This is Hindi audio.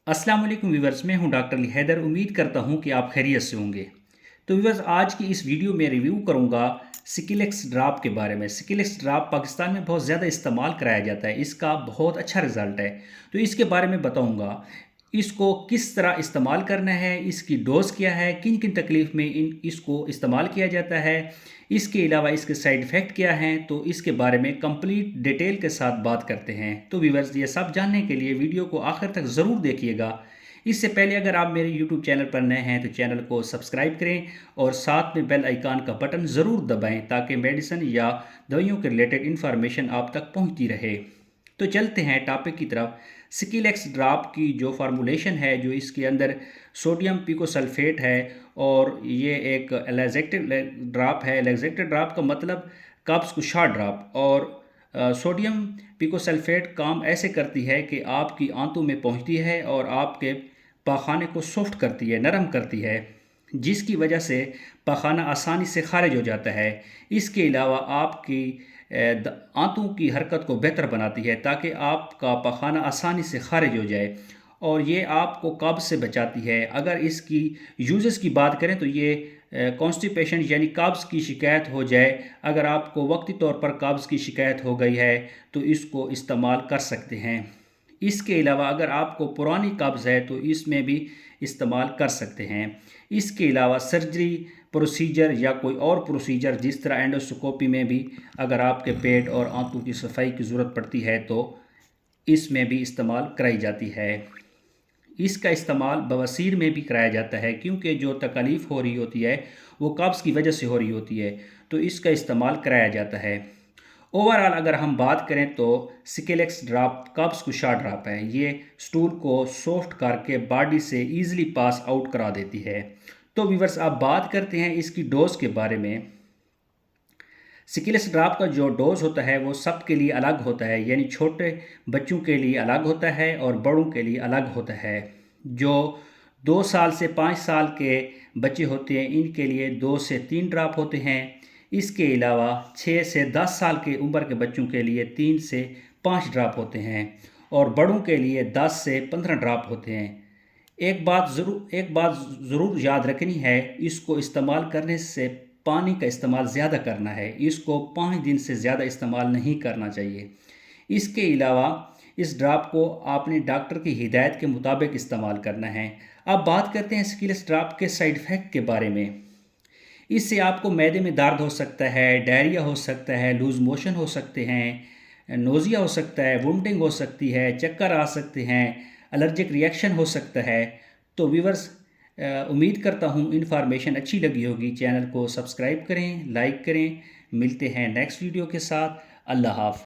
अस्सलाम वालेकुम व्यूवर्स, मैं हूं डॉक्टर अली हैदर। उम्मीद करता हूं कि आप खैरियत से होंगे। तो व्यूवर्स, आज की इस वीडियो में रिव्यू करूंगा सिकिलेक्स ड्राप के बारे में। सिकिलेक्स ड्राप पाकिस्तान में बहुत ज़्यादा इस्तेमाल कराया जाता है, इसका बहुत अच्छा रिजल्ट है। तो इसके बारे में बताऊंगा, इसको किस तरह इस्तेमाल करना है, इसकी डोज क्या है, किन किन तकलीफ़ में इसको इस्तेमाल किया जाता है, इसके अलावा इसके साइड इफ़ेक्ट क्या हैं। तो इसके बारे में कंप्लीट डिटेल के साथ बात करते हैं। तो व्यूवर्स, ये सब जानने के लिए वीडियो को आखिर तक ज़रूर देखिएगा। इससे पहले अगर आप मेरे YouTube चैनल पर नए हैं तो चैनल को सब्सक्राइब करें और साथ में बेल आइकन का बटन ज़रूर दबाएं ताकि मेडिसिन या दवाइयों के रिलेटेड इन्फॉर्मेशन आप तक पहुंचती रहे। तो चलते हैं टॉपिक की तरफ। सिकिलेक्स ड्राप की जो फार्मूलेशन है, जो इसके अंदर सोडियम पिकोसल्फेट है और ये एक एलेक्जेक्टिव ड्राप है। एलेक्जेक्टिव ड्राप का मतलब कब्ज़ कुशा ड्राप। और सोडियम पिकोसल्फेट काम ऐसे करती है कि आपकी आंतों में पहुंचती है और आपके पाखाने को सॉफ्ट करती है, नरम करती है, जिसकी वजह से पाखाना आसानी से खारिज हो जाता है। इसके अलावा आपकी आंतों की हरकत को बेहतर बनाती है ताकि आपका पाखाना आसानी से खारिज हो जाए, और ये आपको कब्ज़ से बचाती है। अगर इसकी यूजेस की बात करें तो ये कॉन्स्टिपेशन यानी कब्ज़ की शिकायत हो जाए, अगर आपको वक्ती तौर पर कब्ज़ की शिकायत हो गई है तो इसको इस्तेमाल कर सकते हैं। इसके अलावा अगर आपको पुरानी कब्ज़ है तो इसमें भी इस्तेमाल कर सकते हैं। इसके अलावा सर्जरी प्रोसीजर या कोई और प्रोसीजर, जिस तरह एंडोस्कोपी में भी अगर आपके पेट और आंतों की सफाई की ज़रूरत पड़ती है तो इसमें भी इस्तेमाल कराई जाती है। इसका इस्तेमाल बवासीर में भी कराया जाता है, क्योंकि जो तकलीफ़ हो रही होती है वो कब्ज़ की वजह से हो रही होती है, तो इसका इस्तेमाल कराया जाता है। ओवरऑल अगर हम बात करें तो सिकिलेक्स ड्राप कब्ज़ कुशा ड्राप है। ये स्टूल को सॉफ्ट करके बॉडी से ईज़िली पास आउट करा देती है। तो व्यूअर्स, आप बात करते हैं इसकी डोज के बारे में। सिकिलेक्स ड्राप का जो डोज होता है वो सबके लिए अलग होता है, यानी छोटे बच्चों के लिए अलग होता है और बड़ों के लिए अलग होता है। जो 2 साल से 5 साल के बच्चे होते हैं इनके लिए 2 से 3 ड्राप होते हैं। इसके अलावा 6 से 10 साल के उम्र के बच्चों के लिए 3 से 5 ड्राप होते हैं और बड़ों के लिए 10 से 15 ड्राप होते हैं। एक बात ज़रूर याद रखनी है, इसको इस्तेमाल करने से पानी का इस्तेमाल ज़्यादा करना है। इसको 5 दिन से ज़्यादा इस्तेमाल नहीं करना चाहिए। इसके अलावा इस ड्राप को आपने डॉक्टर की हिदायत के मुताबिक इस्तेमाल करना है। अब बात करते हैं सिकिलेक्स ड्राप के साइड इफ़ेक्ट के बारे में। इससे आपको मैदे में दर्द हो सकता है, डायरिया हो सकता है, लूज़ मोशन हो सकते हैं, नोज़िया हो सकता है, वोमिटिंग हो सकती है, चक्कर आ सकते हैं, एलर्जिक रिएक्शन हो सकता है। तो व्यूवर्स, उम्मीद करता हूँ इन्फॉर्मेशन अच्छी लगी होगी। चैनल को सब्सक्राइब करें, लाइक करें। मिलते हैं नेक्स्ट वीडियो के साथ। अल्लाह हाफ़िज़।